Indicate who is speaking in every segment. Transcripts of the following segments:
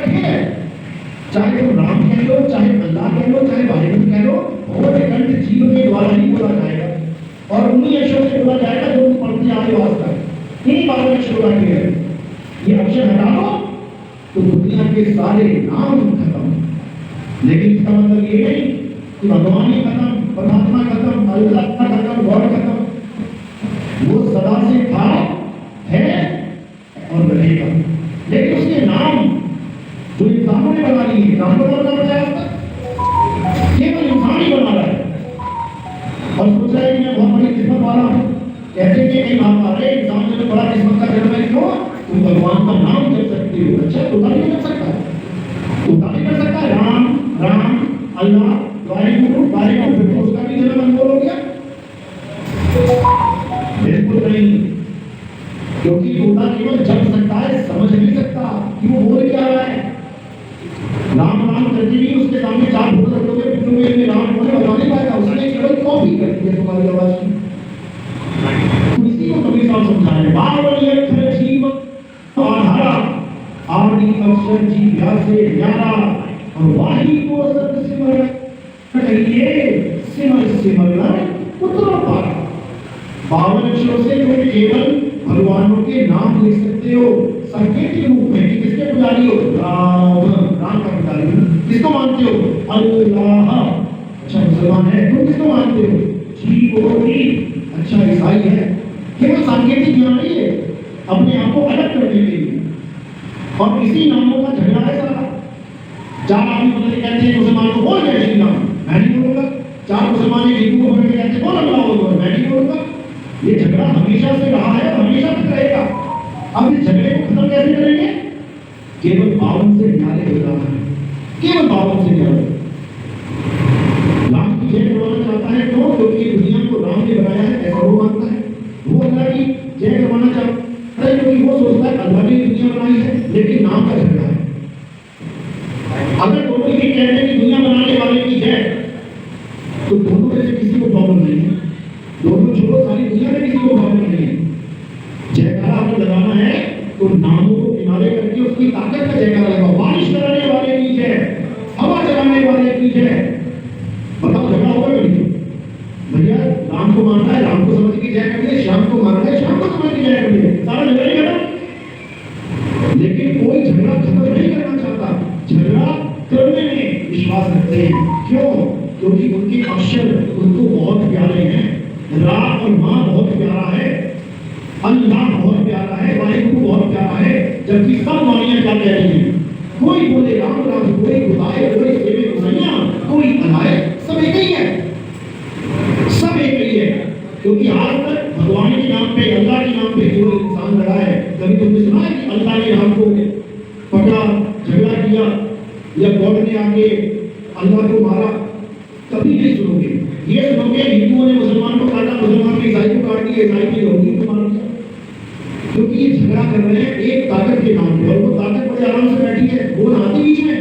Speaker 1: है। चाहे तुम राम कह लो, चाहे अल्लाह कह लो, चाहे वाहिगुरु कह लो, भगवत ग्रंथ जीव के द्वारा ही बोला जाएगा और उन्हीं अक्षरों से बोला जाएगा जो तुम पढ़ते आ रहे हो आज तक। इन्हीं 12 अक्षरों का है। ये अक्षर हटा दो तो दुनिया के सारे नाम खत्म। लेकिन इसका मतलब ये नहीं कि भगवान ही खत्म, परमात्मा खत्म, अल्लाह खत्म, गॉड खत्म। वो सदा से था, है और रहेगा। लेकिन उसके नाम जो इंसानों ने बना लिए, नाम बना है केवल इंसान ही बना रहा है और सोच रहा है कि मैं बहुत बड़ी किस्मत वाला हूँ। कहते कि कई बात आ रहे इंसान जो बड़ा किस्मत का जन्म है, क्यों तुम भगवान का नाम जप सकते हो। अच्छा तोता नहीं कर सकता, तोता नहीं कर सकता। राम राम अल्लाह वाहिगुरु वाहिगुरु, फिर उसका भी जन्म अनमोल हो गया? बिल्कुल नहीं, क्योंकि तोता केवल जप सकता है, समझ नहीं सकता कि वो बोल क्या रहा है। राम राम करके भी उसके सामने 4 फोटो रखोगे, पूछोगे में राम बोले बता नहीं पाएगा। उसने केवल कॉपी कर दी है तुम्हारी आवाज की। तो इसी को कबीर साहब समझा रहे हैं, बावली अक्षर जीव आधारा, आदि अक्षर जीव्या से न्यारा, और वाही को सत सिमर कहिए, सिमर सिमर पुत्र पारा। 52 अक्षरों से तुम केवल भगवानों के नाम लिख सकते हो संकेत के रूप में कि किसके पुजारी हो। राम राम का पुजारी हो। किसको मानते हो? अल्लाह। अच्छा मुसलमान है, तुम किसको मानते हो? जी। अच्छा ईसाई है। केवल सांकेतिक ज्ञान नहीं है, अपने आप को अलग करने के लिए। और इसी नामों का झगड़ा है सारा। 4 आदमी मुझे कहते हैं मुसलमान को बोल जय श्री राम, मैं नहीं बोलूंगा। 4 मुसलमान हिंदू को बोल के कहते हैं बोल अल्लाह अकबर, मैं नहीं बोलूंगा। ये झगड़ा हमेशा से रहा है, हमेशा तक रहेगा। अब इस झगड़े को खत्म कैसे करेंगे? केवल 52 से न्यारे होता है, केवल 52 से न्यारे। राम की जय करवाना चाहता है क्यों? क्योंकि दुनिया को राम ने बनाया है, ऐसा वो मानता है। वो अल्लाह की जय करवाना चाहता है क्योंकि वो सोचता है अल्लाह ने दुनिया बनाई है, लेकिन नाम का झगड़ा है। अगर दोनों ये कहते हैं कि दुनिया बनाने वाले की जय, तो दोनों में से किसी को प्रॉब्लम नहीं है। दोनों छोड़ो, सारी दुनिया में किसी को प्रॉब्लम नहीं है। जयकारा आपको लगाना है तो नामों को किनारे करके उसकी ताकत का जयकारा लगाओ। बारिश कराने वाले की जय, हवा चलाने वाले की जय। बताओ झगड़ा होगा नहीं? भैया राम को मानना है, राम को समझ के जय कर दिए, श्याम को मानना है, श्याम को समझ के जय कर दिए, सारा झगड़ा ही खत्म। लेकिन कोई झगड़ा खत्म नहीं करना चाहता, झगड़ा करने में विश्वास रखते हैं। क्यों? क्योंकि उनके अक्षर उनको बहुत प्यारे हैं। रा और मां बहुत प्यारा है, अल्लाह बहुत प्यारा है, वाहिगुरु बहुत प्यारा है। जबकि सब वाणियां क्या कह रही हैं? कोई बोले राम राम, कोई बुलाए, कोई सेवे गुसैया, कोई अलाए, सब एक ही है, सब एक ही है। क्योंकि आज तक भगवान के नाम पे, अल्लाह के नाम पे केवल इंसान लड़ा है। कभी तुमने सुना है कि अल्लाह ने राम को पकड़ा, झगड़ा किया, या गॉड ने आके अल्लाह को मारा? कभी नहीं सुनोगे। ये सुनोगे हिंदुओं ने मुसलमान को काटा, मुसलमान ने ईसाई को काट दिया, ईसाई ने यहूदी को मार दिया। क्योंकि ये झगड़ा कर रहे हैं एक ताकत के नाम पे, और वो ताकत बड़े आराम से बैठी है, वो आती बीच में।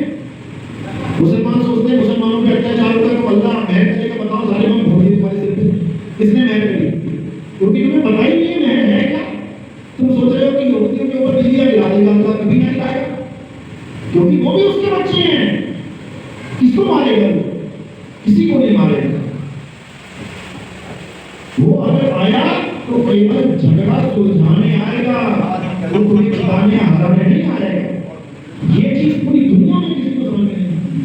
Speaker 1: मुसलमान सोचते हैं मुसलमानों पे अत्याचार होगा तो अल्लाह मेहर करेगा। बताओ सारे हम भोगे तुम्हारे सिर पे, किसने मेहर करी? क्योंकि तुम्हें पता ही नहीं है मेहर है क्या। तुम सोच रहे हो कि यहूदियों के ऊपर बिजलियां गिरा देगा, अल्लाह कभी नहीं गिराएगा, क्योंकि वो भी उसके बच्चे हैं। किसको मारेगा? किसी को नहीं मारेगा। वो अगर आया तो केवल झगड़ा सुलझाने आएगा, वो पूरी खिलाने हराने नहीं आएगा। ये चीज पूरी दुनिया में किसी को समझ में नहीं आती।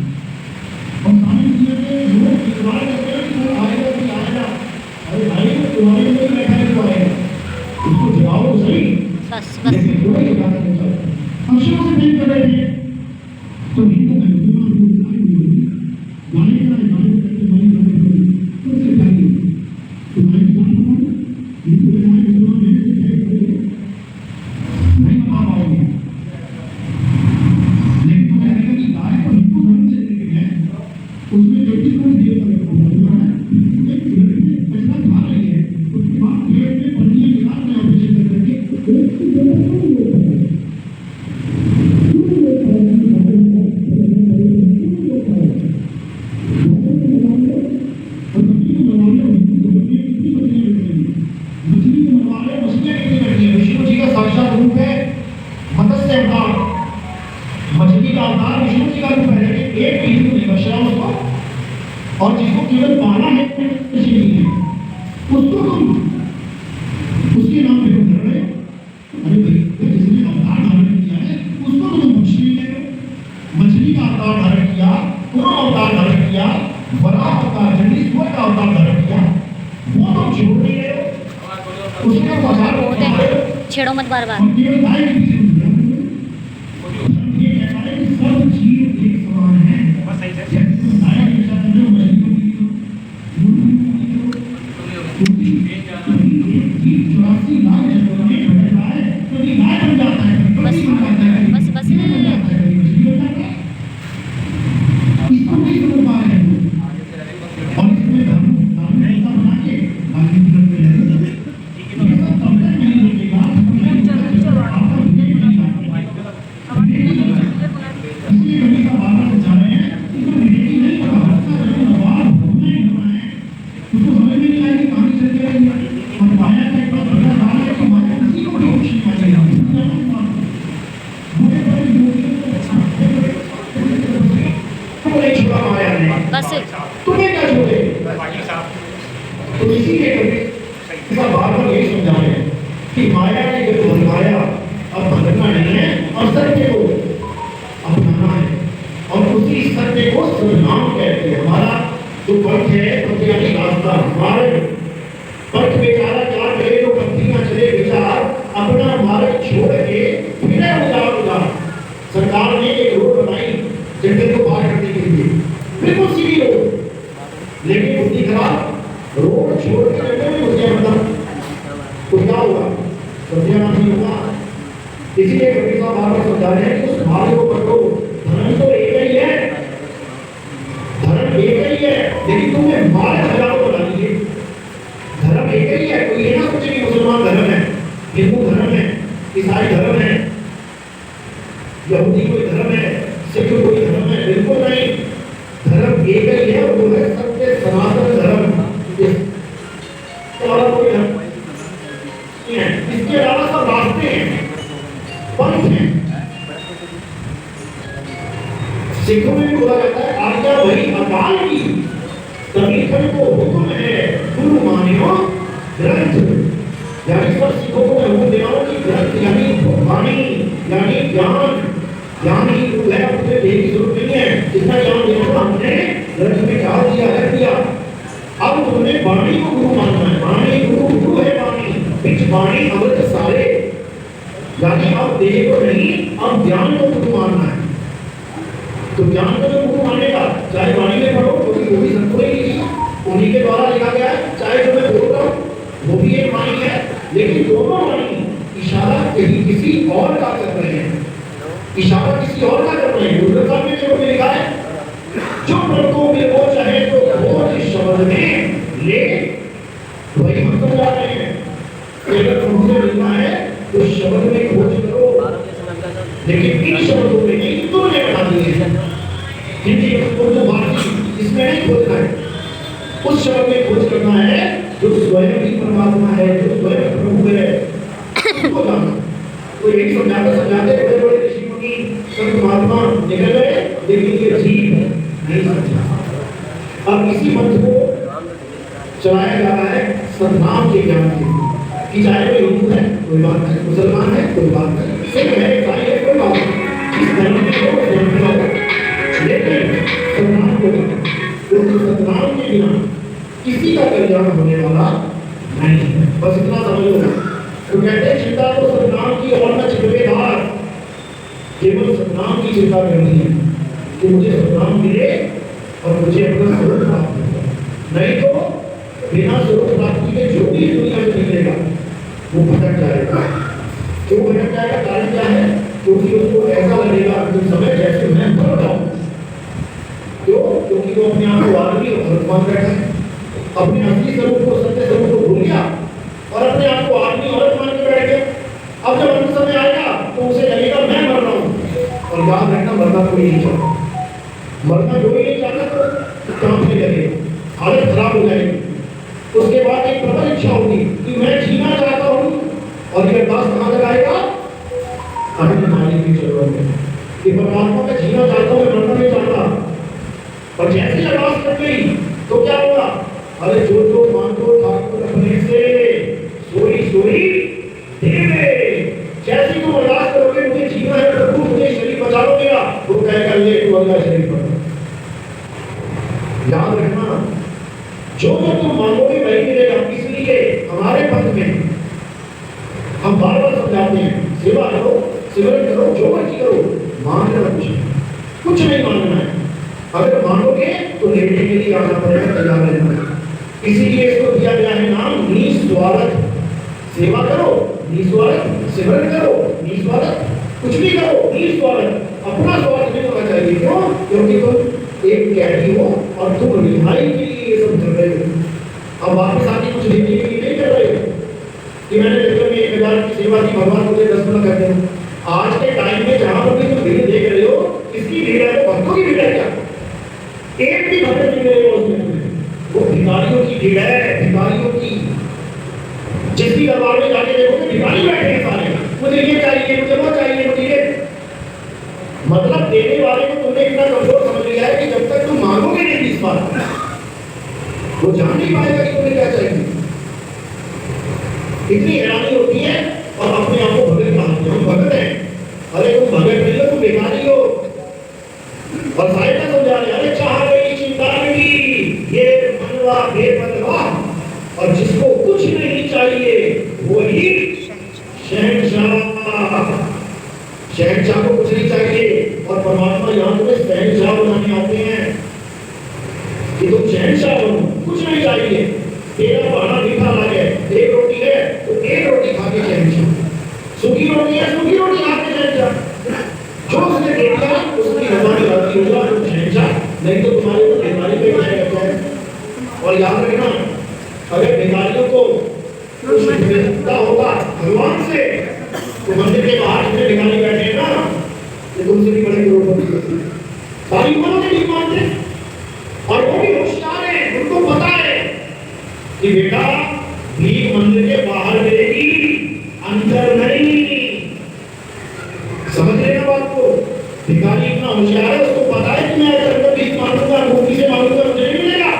Speaker 1: और सारी दुनिया में लोग इकरार करते हैं कि वो आएगा कि आएगा। अरे भाई तुम्हारे लिए बैठा है, तो आएगा, उसको जगाओ तो सही। लेकिन कोई जगाना नहीं चाहता। अक्षरों से नहीं कर रहे थे तो हिंदू में अवतार विष्णु जी का रूप है, लेकिन एक भी हिंदू नहीं बचा उसको, और जिसको केवल पाना है उसको तुम उसके नाम पे तुम कर रहे हो। अरे भाई जिसने अवतार धारण किया है उसको तो तुम मछली ले रहे हो। मछली का अवतार धारण किया, पूरा अवतार धारण किया, बड़ा अवतार जंडीश्वर का अवतार धारण किया, वो तुम छोड़ नहीं रहे हो। उसके अवतार
Speaker 2: छेड़ो मत बार बार।
Speaker 1: हम केवल गाय के पीछे घूम रहे हैं। ये कहता है कि सब जीव एक समान है। बस सही है। गाय के साथ जो मछलियों की क्योंकि 84 लाख जन्मों में घटता है, कभी गाय बन जाता है, कभी बन जाता है,
Speaker 2: बस बस
Speaker 1: कभी बन जाता है, कभी मछली बन जाता है। इसको नहीं समझ पा रहे हैं लोग। और इसमें धर्म ऐसा बना के बाकी धर्म में लगे ये सब तब तक नहीं रुकेगा आपका विजय नहीं आएगा। इसलिए कभी का बात समझा रहे हैं कि तो विजय नहीं होगा, उसका जब नवाब होना ही होना है। उसको समझ में नहीं आएगी कहानी चल के रहेगी। और माया का एक बात बड़ा बात है कि माया उसी को भी खुशी मानेगा। बुरे बड़े योगियों को नहीं छोड़ा माया ने।
Speaker 2: बस
Speaker 1: तुम्हें क्या छोड़े? तो इसीलिए कभी इसका बार-बार यही समझा रहे हैं कि माया ने जब भटकाया, अब भटकना नहीं है और सत्य को अपनाना है। और उसी सत्य को सद्धाम कहते हैं। हमारा जो पथ है, पथ यानी रास्ता, मार्ग, पथ बेचारा चार चले तो पत्तियां चले विचार, अपना मार्ग छोड़ के फिर उदार सरकार ने एक रोड बनाई जंगल को पार करने के लिए, बिल्कुल सीधी रोड, लेकिन बुद्धि खराब, रोड छोड़ के जंगल में घुस गया। मतलब तो क्या हुआ? सत्यानाश नहीं होगा। इसीलिए कबीर साहब बार-बार समझा रहे हैं कि उस मार्ग को पकड़ो। धर्म तो एक ही है, धर्म एक ही है, लेकिन तुम्हें मार्ग हजारों बना दीजिए। धर्म एक ही है, कोई ये ना सोचे कि मुसलमान धर्म है, हिंदू धर्म है, ईसाई धर्म है, यहूदी कोई धर्म है, सिख कोई धर्म है, बिल्कुल नहीं। धर्म एक ही है, वो है सत्य सनातन धर्म। और कोई धर्म नहीं है, इसके अलावा सब रास्ते हैं, पंथ हैं। सिखों में भी बोला जाता है आज्ञा वही अकाल की, कबीर को हुक्म है गुरु मानियो ग्रंथ। यानी सब सिखों को हुक्म देना हो कि ग्रंथ यानी वाणी यानी ज्ञान, ज्ञान ही गुरु है, उसमें देने की जरूरत नहीं है। जितना ज्ञान देना हमने ग्रंथ में डाल दिया है दिया। अब तुमने वाणी को गुरु मानना है। वाणी गुरु, गुरु है वाणी, बिच वाणी अमृत सारे। यानी अब देह को नहीं, अब ज्ञान को गुरु मानना है। तो ज्ञान को जो गुरु मानेगा, चाहे वाणी में पढ़ो, क्योंकि वो भी संतों ही उन्हीं के द्वारा लिखा गया है, चाहे जो मैं बोल रहा हूँ वो भी एक वाणी है, लेकिन दोनों वाणी इशारा कहीं किसी और का कर रहे हैं, इशारा किसी और का कर रहे हैं। गुरु साहब ने जो लिखा है, जो प्रभु में वो चाहे तो खोज शब्द में ले, वही हम समझा रहे हैं। अगर प्रभु से मिलना है तो शब्द में खोज करो, लेकिन इन शब्दों में नहीं, तुमने बना दिए हिंदी उर्दू फारसी, इसमें नहीं खोजना है। उस शब्द में खोज करना है जो स्वयं ही परमात्मा है, जो स्वयं प्रभु है, उसको जानना। तो यही समझाते बड़े बड़े ऋषि मुनि संत महात्मा निकल गए, लेकिन ये जीव नहीं समझा। अब इसी मंत्र को चलाया जा रहा है सद्नाम के ज्ञान से, कि चाहे कोई हिंदू है कोई बात नहीं, मुसलमान है कोई बात नहीं, सिख है ईसाई है कोई बात नहीं, इस धर्म में हो धर्म में हो, लेकिन सद्नाम को सद्नाम के बिना किसी का कल्याण होने वाला नहीं है। बस इतना समझ लो। तो कहते हैं चिंता तो सद्नाम की और न चितवेदार, केवल सद्नाम की चिंता करनी है कि मुझे सद्नाम मिले और मुझे अपना स्वरूप प्राप्त हो। नहीं तो बिना स्वरूप प्राप्ति के जो भी दुनिया में निकलेगा वो भटक जाएगा। क्यों भटक जाएगा? कारण क्या है? क्योंकि उसको ऐसा लगेगा कुछ समय जैसे मैं मर रहा हूँ। क्यों? क्योंकि वो अपने आप को आदमी और भगवान मान बैठा है, अपने असली स्वरूप को, सत्य स्वरूप को भूल गया और अपने आप को आदमी और मान के बैठ गया। अब जब अंत समय आएगा तो उसे लगेगा मैं मर रहा हूँ। और याद रखना, मरना कोई नहीं चाहता, मरना जो ही नहीं चाहता तो कांपने लगेगा, हालत खराब हो जाएगी। उसके बाद एक प्रबल इच्छा होगी कि मैं जीना चाहता हूँ, और ये अरदास कहाँ तक आएगा? अपने मालिक की जरूरत है। कि परमात्मा में जीना चाहता हूँ, मैं मरना नहीं चाहता। और जैसे अरदास कर गई तो क्या हुआ? अरे जो मांगो ठाकुर अपने से सोई सोई देवे। जैसी तुम अरदास करोगे मुझे जीना है प्रभु, मुझे शरीर बचा लो मेरा, वो कहेगा ले तू अगला शरीर पर। याद रखना, जो तुम मांगोगे वही मिलेगा। इसलिए हमारे पंथ में हम बार बार समझाते हैं, सेवा करो, सिमरन करो, जो मर्जी करो, मांगना कुछ नहीं मांगना है। अगर मांगोगे तो लेने के लिए आना पड़ेगा, तैयार रहना। इसीलिए इसको दिया गया है नाम निस्वार्थ। सेवा करो निस्वार्थ, सिमरन करो निस्वार्थ, कुछ भी करो निस्वार्थ। अपना स्वार्थ नहीं होना चाहिए। क्यों? क्योंकि तुम एक कैदी हो और तुम रिहाई के लिए ये सब कर रहे हो। अब वापस आके कुछ लेने के लिए नहीं कर रहे हो कि मैंने लेकर में 1000 की सेवा की, भगवान मुझे 10 गुना कर दे। आज के टाइम में जहां पर भी तुम भीड़ देख रहे हो, किसकी भीड़ है? भक्तों की भीड़ है क्या? एक भी भक्त नहीं मिलेगा उसमें। वो भिखारियों की भीड़ है, भिखारियों की। जिसकी दरबार में जाके देखोगे भिखारी बैठे हैं सारे, मुझे ये चाहिए, मुझे वो चाहिए, मुझे ये। मतलब देने वाले को तुमने इतना कमजोर समझ लिया है कि जब तक तुम मांगोगे नहीं 20 बार, वो जान नहीं पाएगा कि तुम्हें क्या चाहिए। इतनी हैरानी होती है और अपने आप को भगत मानते हो, भगत है। अरे तुम भगत नहीं हो, तुम भिखारी हो। और साहिब ने समझा रहे, अरे चाह गई चिंता मिली ये मनवा बेपरवा, और जिसको कुछ नहीं चाहिए वही शहंशाह। शहंशाह को कुछ नहीं चाहिए और परमात्मा यहाँ तुम्हें शहंशाह बनाने आते हैं कि तुम शहंशाह बनो, कुछ नहीं चाहिए। तेरा बहाना मीठा लगे, एक रोटी है तो एक रोटी खा के शहंशाह, सूखी रोटी है सूखी रोटी खा के शहंशाह। जो उसने देखा उसकी जबानी बाती होगा तुम शहंशाह, नहीं तो तुम्हारे को बीमारी पे जाएगा है। और याद रखना, अगर बीमारियों को कुछ मिलता होगा भगवान से तो मंदिर के बाहर जितने भिखारी बैठे हैं ना, ये तुमसे भी बड़े करोड़पति सारी उम्र में नहीं मानते। और वो भी होशियार है, उनको पता है कि बेटा भीख मंदिर के बाहर मिलेगी, अंदर नहीं। समझ लेना बात को। भिखारी इतना होशियार है, उसको पता है कि मैं अगर भीख मांगूंगा, मूर्ति से मांगूंगा, मुझे नहीं मिलेगा।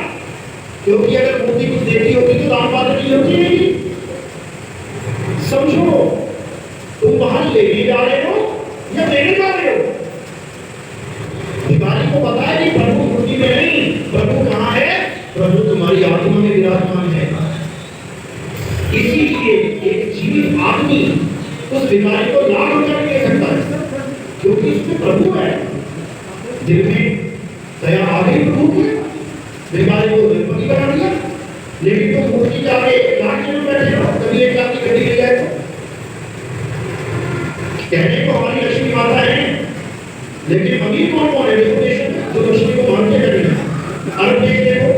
Speaker 1: क्योंकि अगर मूर्ति कुछ देती होती तो दान पात्र की होती नहीं। समझो, तुम वहां लेने जा रहे हो या देने जा रहे हो? भिखारी को पता है कि प्रभु मूर्ति में नहीं, प्रभु कहाँ है? प्रभु तुम्हारी आत्मा में विराजमान है। इसीलिए एक जीवित आदमी उस भिखारी को लाख रुपया नहीं दे सकता है, क्योंकि उसमें प्रभु है। दिल में दया आ गई प्रभु की, भिखारी को दिलपति बना दिया। लेकिन तुम मूर्ति के आगे लाख में बैठे हो, कभी एक लाख की गड्डी ले जाए तो कहने को हमारी लक्ष्मी माता है, लेकिन अमीर कौन कौन है जो लक्ष्मी को मानते करेंगे? अरब देश देखो,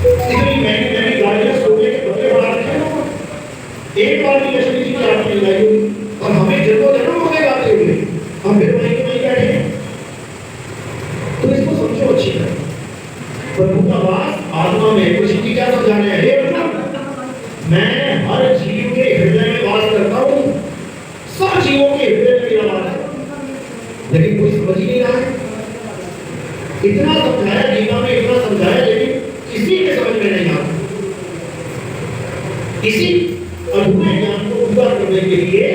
Speaker 1: इतनी महंगी महंगी गाड़ियां, सोने के बदले बना रखे हैं, एक बार भी लक्ष्मी जी की आरती नहीं लाई होगी। और हमें जन्मों जन्म हो गए गाते हुए, हम फिर वहीं के वहीं बैठे हैं। तो इसको समझो अच्छी तरह, प्रभु का वास आत्मा में। कुछ की क्या समझाने हैं? हे अर्जुन, मैं हर जीव के हृदय में वास करता हूँ, सब जीवों के हृदय में मेरा वास है। लेकिन कोई समझ ही नहीं रहा है। इतना समझाया गीता में, इतना समझाया, लेकिन किसी के समझ में नहीं आता। इसी अधूरे ज्ञान को पूरा करने के लिए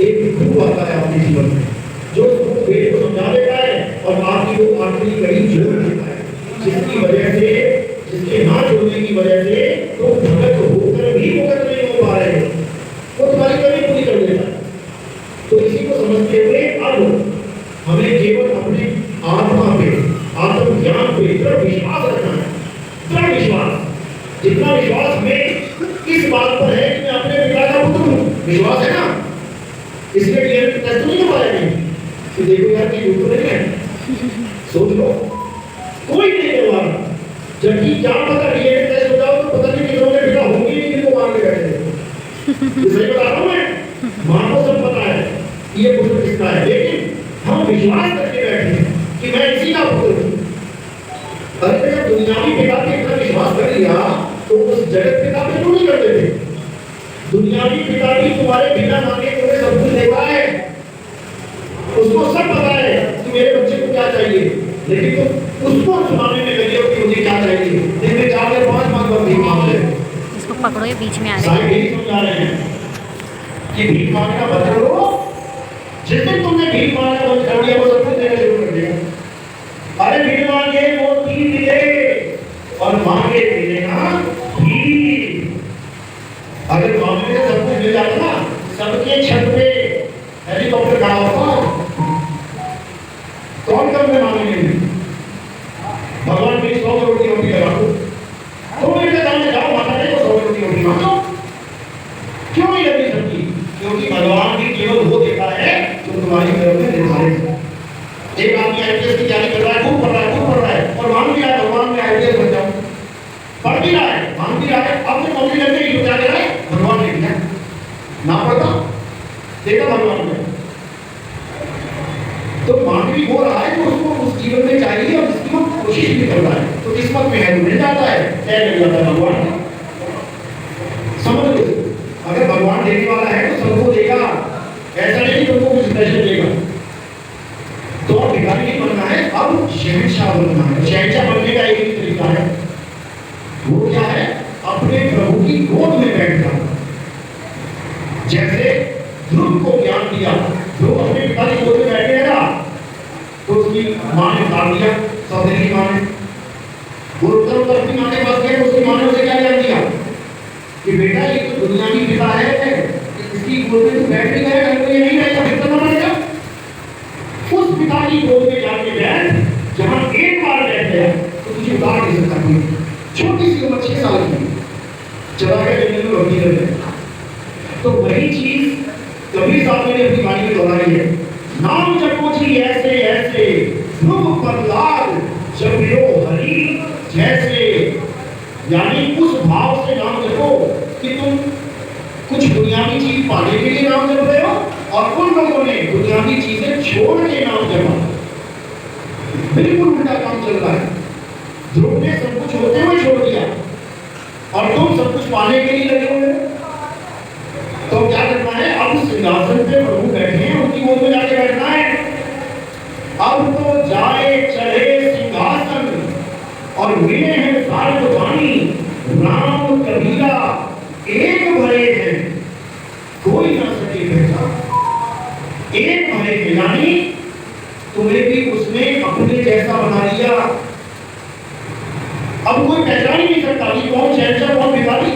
Speaker 1: एक गुरु आता है आपके जीवन में, जो वेद को समझा देता है और आपकी वो आखिरी कड़ी जोड़ देता है, जिसकी वजह से, जिसके ना जोड़ने की वजह से तो भगत होकर भी भगत नहीं हो पा रहे, वो तुम्हारी कड़ी पूरी कर देता है। तो इसी को समझते हुए अब हमें केवल अपने आत्मा पे, आत्म ज्ञान पे दृढ़ विश्वास रखना है। दृढ़ विश्वास, जितना विश्वास हमें इस बात पर है कि मैं अपने पिता का पुत्र हूँ, विश्वास है ना, इसलिए डीएनए टेस्ट नहीं करवाया गया कि देखो यार कि पुत्र नहीं है, सोच लो, कोई नहीं करवा। जबकि क्या पता डीएनए टेस्ट हो जाओ तो पता नहीं कितनों के बेटा होंगे नहीं, जिनको मार के बैठे थे। सही बता रहा हूँ मैं, मां को सब पता है कि ये पुत्र किसका है, लेकिन हम विश्वास करके बैठे हैं कि मैं इसी का पुत्र हूँ। अरे जब दुनियावी पिता पे इतना विश्वास कर लिया तो उस जगत पिता पे क्यों नहीं कर देते? दुनियावी पिता भी तुम्हारे बिना मांगे तुम्हें सब कुछ देता है। उसको सब पता है कि मेरे बच्चे को क्या चाहिए, लेकिन तो उसको सुनाने में लगे हो कि मुझे क्या चाहिए। दिन में 4 या 5 बार भीख मांग ले।
Speaker 2: इसको पकड़ो, ये बीच में आ रहे
Speaker 1: साहिब
Speaker 2: हैं।
Speaker 1: यही समझा रहे हैं कि भीख मांगना बंद करो। जिस दिन तुमने भीख मांगना बंद कर दिया, वो सब कुछ देना शुरू कर देगा। अरे भीख मांगे वो 3 मिले और मांगे मिले ना भीख। अगर मांगने से सब कुछ मिल जाता ना, सबके छत पे हेलीकॉप्टर खड़ा होता, कौन कम में मांगेंगे? भगवान मेरी 100 करोड़ की रोटी लगा दो, तो मेरे सामने जाओ माता ने 100 करोड़ की रोटी मांगो। क्यों नहीं लगी सकती? क्योंकि भगवान भी केवल वो देता है जो तुम्हारी तरफ में निर्धारित है। एक आदमी आईपीएस की तैयारी कर रहा है, खूब पढ़ रहा है और मांग भी रहा है भगवान में आईपीएस बन जाऊं, पढ़ भी रहा है, मांग भी रहा है, अब तो नौकरी लग गई, क्या कर रहा है? भगवान ने दिया ना, पढ़ता देखा भगवान ने, तो मांग भी हो रहा है तो उसको उस जीवन में चाहिए और उसकी वो कोशिश भी कर रहा है, तो किस्मत में है तो मिल जाता है, तय मिल जाता है भगवान का। समझ लो, अगर भगवान देने वाला है तो सबको देगा, ऐसा नहीं तुमको कुछ स्पेशल देगा। तो भिखारी नहीं बनना है, अब शहंशाह बनना है। शहंशाह बनने का एक ही तरीका है, वो क्या है? अपने प्रभु की गोद में बैठ जाना। जैसे ध्रुव को ज्ञान दिया, ध्रुव अपने पिता की गोद में बैठे हैं ना, तो उसकी माँ ने उतार दिया, सौतेली की माँ ने, वो उतर अपनी माँ के पास गए, उसकी माँ ने उसे क्या ज्ञान दिया कि बेटा ये तो दुनिया की पिता है, इसकी गोद में तो बैठ नहीं गया, कहीं ये नहीं रहेगा, फिर करना पड़ेगा। उस पिता की गोद में जाके बैठ, जहां एक बार बैठ गया तो तुझे उतार नहीं सकता कोई। छोटी सी उम्र 6 साल की, चला गया जंगल में भक्ति करने। तो वही चीज कबीर साहब ने अपनी वाणी में दोहराई है, नाम जपो जी ऐसे ऐसे, ध्रुव प्रहलाद जपियो हरि जैसे। यानी उस भाव से नाम जपो कि तुम कुछ दुनियावी चीज पाने के लिए नाम जप रहे हो, और उन लोगों ने दुनियावी चीजें छोड़ के नाम जपा। बिल्कुल उल्टा काम चल रहा है। ध्रुव ने सब कुछ होते हुए छोड़ दिया और तुम सब कुछ पाने के लिए लगे हुए हो। तो क्या करना है? अब सिंहासन पे प्रभु बैठे हैं, उनकी गोद में जाके बैठना है। अब तो जाए चढ़े सिंहासन और मिले हैं सार्वधानी, राम कबीरा एक भरे हैं, कोई ना सके पहचान। एक भरे हैं यानी तुम्हें भी उसने अपने जैसा बना लिया। अब कोई पहचान ही नहीं सकता कि कौन शहंशाह कौन भिखारी।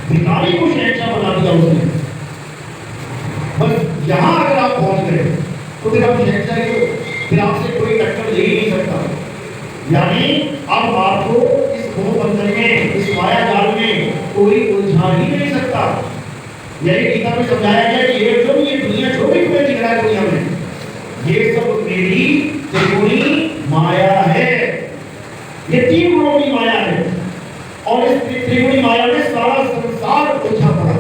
Speaker 1: भिखारी को शहंशाह बना दिया उसने। बस यहां अगर आप पहुंच गए तो फिर आप शहंशाह के, फिर आपसे कोई टक्कर ले ही नहीं सकता। यानी अब आपको इस मोह बंधन में, इस माया जाल में कोई उलझा ही नहीं सकता। यही गीता में समझाया गया कि ये जो ये दुनिया जो भी तुम्हें दिख रहा है दुनिया में, ये सब मेरी त्रिगुणी माया है। ये 3 गुणों की माया है और इस त्रिगुणी माया में सारा संसार उलझा पड़ा।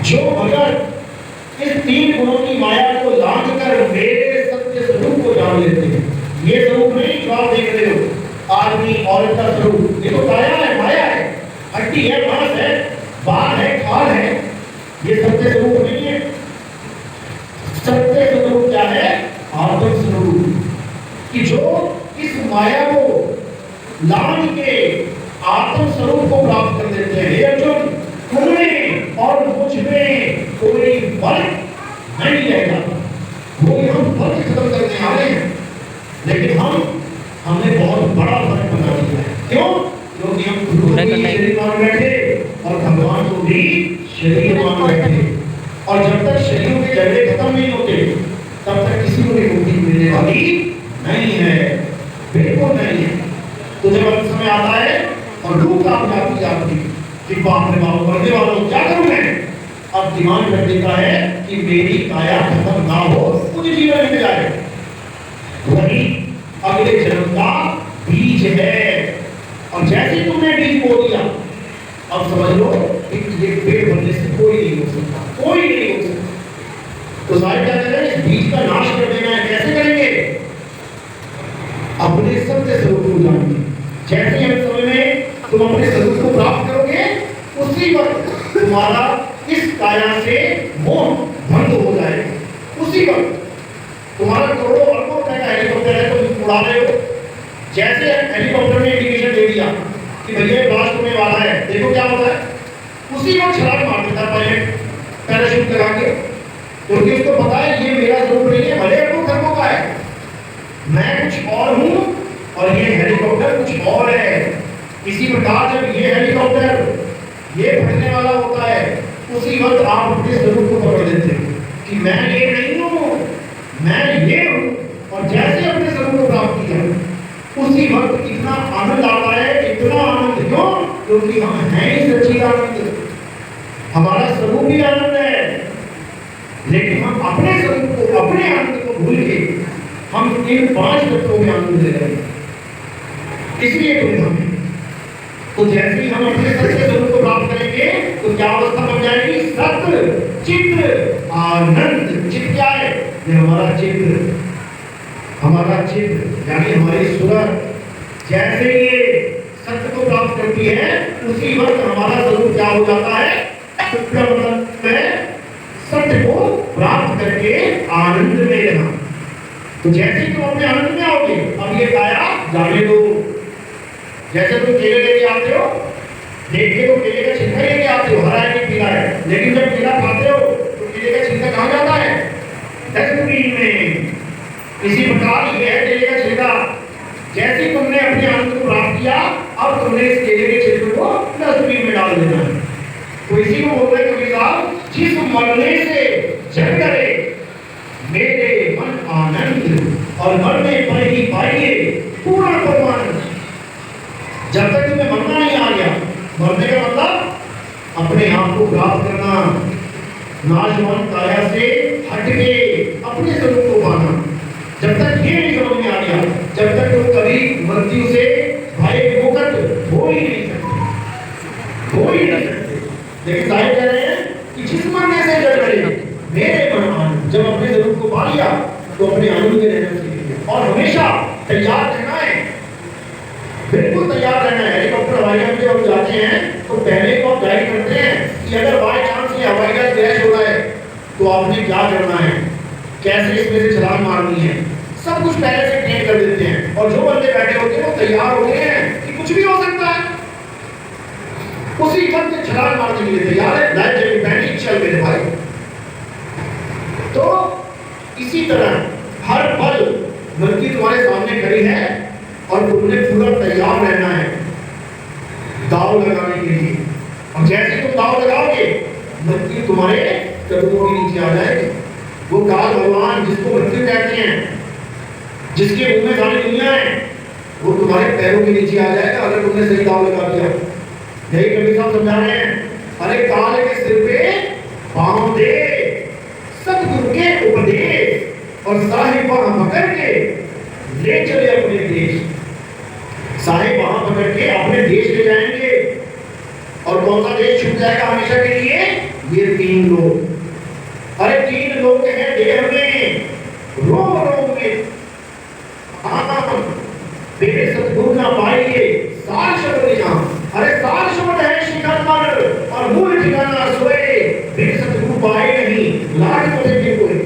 Speaker 1: जो अगर इस 3 गुणों की माया को लांघ कर मेरे सत्य स्वरूप को जान लेते हैं, ये स्वरूप नहीं जो आप देख रहे हो, आदमी औरत का स्वरूप, ये तो काया है, माया है, हड्डी है, मांस है, बाल है, खाल है, ये सत्य स्वरूप नहीं है। सत्य स्वरूप क्या है? आत्म स्वरूप। कि जो इस माया को लांघ के आत्म स्वरूप को प्राप्त कर लेते हैं। हे अर्जुन, तुम्हें और मुझ में कोई फर्क नहीं रहेगा। वो हम फर्क खत्म करने आ रहे हैं, लेकिन हमने बहुत बड़ा फर्क बना दिया है। क्यों? क्योंकि हम खुद को भी शरीर मान बैठे और भगवान को भी शरीर मान बैठे। और जब तक शरीरों के झगड़े खत्म नहीं होते, तब तक किसी को भी मुक्ति मिलने वाली नहीं है, बिल्कुल नहीं है। तो जब अंत समय आता है और रूप आप जाती आपकी कि बाप रे बाप, मरने वालों क्या करूं मैं, अब दिमाग कर देता है कि मेरी काया खत्म ना हो, मुझे जीवन मिल जाए। वही अगले जन्म का बीज है। और जैसे तुमने बीज बो दिया, अब समझ लो कि ये पेड़ बनने से कोई नहीं हो सकता, कोई नहीं हो सकता। तो साहब क्या करें? इस बीज का नाश कर देना है। कैसे करेंगे? अपने सत्य स्वरूप को जानते। जैसे ही हम समय में तुम अपने स्वरूप को प्राप्त करोगे, उसी वक्त तुम्हारा इस काया से मोह बंद हो जाएगा। उसी वक्त उड़ा रहे हो, जैसे हेलीकॉप्टर ने इंडिकेशन दे दिया कि भैया ब्लास्ट होने वाला है, देखो क्या होता है, उसी वक्त छलांग मार देता पायलट पैराशूट लगा के, क्योंकि उसको पता है ये मेरा जरूर नहीं है, भले अपने धर्मों का है, मैं कुछ और हूं और ये हेलीकॉप्टर कुछ और है। इसी प्रकार जब ये हेलीकॉप्टर ये फटने वाला होता है, उसी वक्त आप अपने स्वरूप को पकड़ लेते हैं कि मैं ये नहीं हूं, मैं ये हूं, और जैसे अपने स्वरूप को प्राप्त किया उसी वक्त इतना आनंद आता है, इतना आनंद क्यों? क्योंकि हम हैं ही सच्चिदानंद, हमारा स्वरूप ही आनंद है, लेकिन हम अपने स्वरूप को, अपने आनंद को भूल के हम इन 5 तत्वों में आनंद ले रहे हैं, इसलिए धूमधाम है। तो जैसे ही हम अपने सत्य स्वरूप को प्राप्त करेंगे तो क्या अवस्था बन जाएगी? सत्य चित्त आनंद। चित्त क्या है? ये हमारा चित्त, हमारा चित्त यानी हमारी सूरत जैसे ये सत्य को प्राप्त करती है उसी वक्त हमारा स्वरूप क्या हो जाता है? मतलब है सत्य को प्राप्त करके आनंद में रहना। तो जैसे ही तुम अपने आनंद में आओगे, अब ये काया जाने दो। जैसे तुम केले लेके आते हो, देख के तो केले का छिलका लेके आते हो, हरा है कि पीला है, लेकिन जब केला खाते हो तो केले का छिलका कहाँ जाता है? डस्टबिन में। इसी प्रकार ये है केले का छिलका। जैसे तुमने अपने आनंद को प्राप्त किया, अब तुमने इस केले के छिलके को डस्टबिन में डाल देना है। तो इसी को बोल रहे कबीर साहब, जिस मरने से जग करे मेरे मन आनंद, और मरने पर ही पाइए पूर्ण परमानंद। जब तक तुम्हें मरना नहीं आ गया, मरने का मतलब अपने आप को प्राप्त करना, नाशवान काया से हटके अपने स्वरूप को पाना। जब तक ये नहीं समझ में आ गया, जब तक तुम कभी मृत्यु से भय मुक्त हो ही नहीं सकते, हो ही नहीं सकते। लेकिन साहिब कह रहे हैं कि जिस मरने से जग रहे मेरे मन आनंद, जब अपने स्वरूप को पा लिया तो अपने आनंद में रहना सीखिए और हमेशा तैयार रहना है, बिल्कुल तैयार रहना है। हेलीकॉप्टर हवाई जहाज में जब जाते हैं तो पहले तो आप गाइड करते हैं कि अगर बाय चांस ये हवाई जहाज क्रैश हो रहा है तो आपने क्या करना है, कैसे इसमें से छलांग मारनी है, सब कुछ पहले से ट्रेन कर देते हैं। और जो बंदे बैठे होते हैं वो तैयार होते हैं कि कुछ भी हो सकता है, उसी वक्त छलांग मारने के लिए तैयार है। लाइफ जैकेट पहनी, चल मेरे भाई। तो इसी तरह हर पल मृत्यु तुम्हारे सामने खड़ी है और तुमने पूरा तैयार रहना है दाव लगाने के लिए। और जैसे तुम दाव लगाओगे, मृत्यु तुम्हारे कदमों के नीचे आ जाएगी। वो काल भगवान जिसको मृत्यु कहते हैं, जिसके मुंह में सारी दुनिया है, वो तुम्हारे पैरों के नीचे आ जाएगा अगर तुमने सही दाव लगा दिया। यही कबीर साहब समझा रहे हैं, अरे काल के सिर पे पांव दे, सतगुरु के उपदेश, और साहिब वहां पकड़ के ले चले अपने देश। साहिब वहां पकड़ के अपने देश ले जाएंगे। और कौन सा देश छूट जाएगा हमेशा के लिए? ये 3 लोग। अरे 3 लोग हैं देह में, रोम रोम में। मेरे सतगुरु ना पाएंगे सार शब्द जहां। अरे सार शब्द है शिखर पर और मूल ठिकाना सोए, मेरे सतगुरु पाए नहीं लाट को देखे कोई।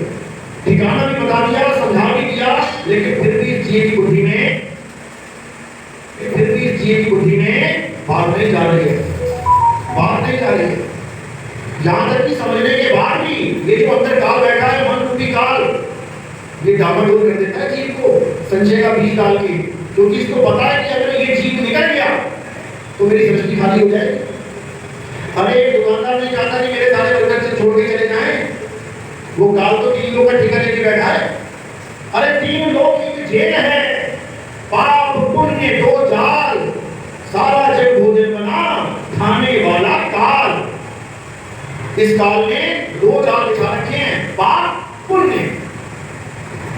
Speaker 1: ठिकाना भी बता दिया, समझा भी दिया, लेकिन फिर भी जीव की बुद्धि में, फिर भी जीव की बुद्धि में बात नहीं जा रही है, बात नहीं जा रही है। यहां तक कि समझने के बाद भी ये जो अंदर काल बैठा है, मन रूपी काल, ये डामाडोल कर देता है जीव को संशय का बीज डाल के, क्योंकि इसको पता है कि अगर ये जीव निकल गया तो मेरी सृष्टि खाली हो जाएगी। अरे दुकानदार नहीं चाहता कि मेरे सारे वर्कर से छोड़ के चले जाएं, वो काल तो 3 लोग का ठिकाना लेके बैठा है। अरे 3 लोग की जेल है, पाप पुण्य 2 जाल, सारा जग भोजन बना खाने वाला काल। इस काल ने 2 जाल बिछा रखे हैं, पाप पुण्य।